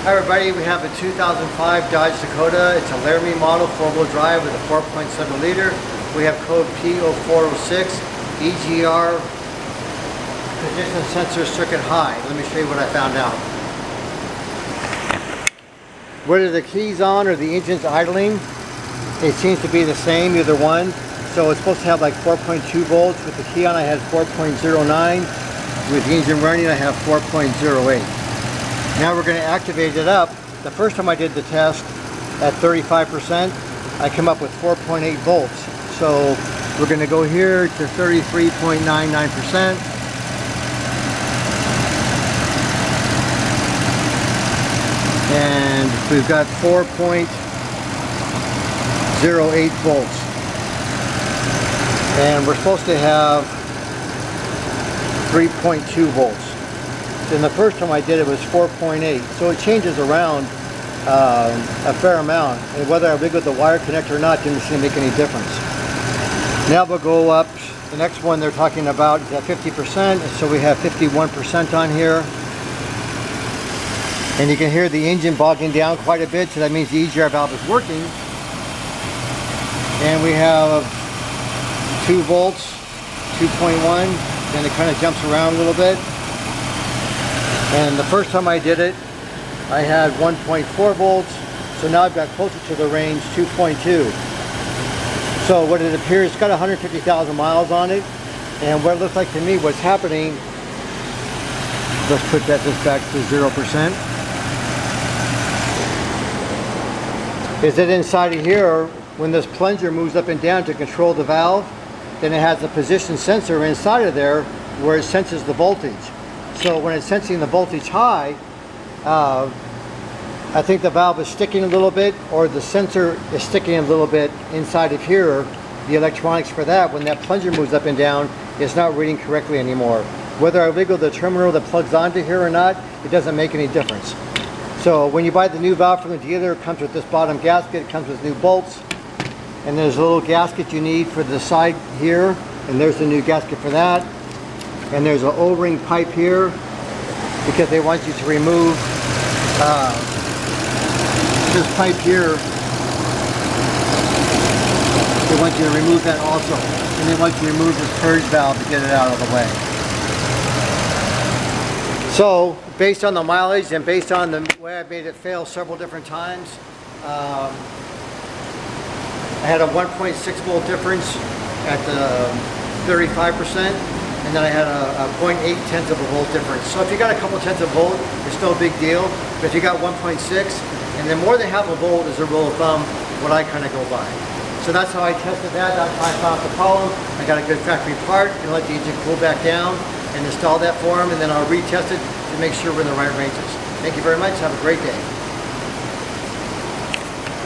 Hi everybody, we have a 2005 Dodge Dakota. It's a Laramie model, 4-wheel drive with a 4.7 liter. We have code P0406, EGR, position sensor circuit high. Let me show you what I found out. Whether the key's on or the engine's idling, it seems to be the same, either one. So it's supposed to have like 4.2 volts. With the key on I had 4.09. With the engine running I have 4.08. Now we're going to activate it up. The first time I did the test at 35%, I came up with 4.8 volts. So we're going to go here to 33.99%. And we've got 4.08 volts. And we're supposed to have 3.2 volts. And the first time I did it was 4.8, so it changes around a fair amount, and whether I wiggle the wire connector or not didn't seem to make any difference. Now we'll go up. The next one they're talking about is at 50%, so we have 51% on here. And you can hear the engine bogging down quite a bit, so that means the EGR valve is working. And we have 2 volts, 2.1, then it kind of jumps around a little bit. And the first time I did it, I had 1.4 volts, so now I've got closer to the range, 2.2. So what it appears, it's got 150,000 miles on it, and what it looks like to me, what's happening, let's put this back to 0%, is that inside of here, when this plunger moves up and down to control the valve, then it has a position sensor inside of there where it senses the voltage. So when it's sensing the voltage high, I think the valve is sticking a little bit, or the sensor is sticking a little bit inside of here. The electronics for that, when that plunger moves up and down, it's not reading correctly anymore. Whether I wiggle the terminal that plugs onto here or not, it doesn't make any difference. So when you buy the new valve from the dealer, it comes with this bottom gasket, it comes with new bolts, and there's a little gasket you need for the side here, and there's the new gasket for that. And there's an O-ring pipe here because they want you to remove this pipe here. They want you to remove that also. And they want you to remove this purge valve to get it out of the way. So, based on the mileage and based on the way I made it fail several different times, I had a 1.6 volt difference at the 35%. And then I had a 0.8 tenths of a volt difference. So if you got a couple tenths of volt, it's still a big deal. But if you got 1.6, and then more than half a volt is a rule of thumb, what I kind of go by. So that's how I tested that. That's how I found the problem. I got a good factory part, and let the engine cool back down, and install that for them, and then I'll retest it to make sure we're in the right ranges. Thank you very much. Have a great day.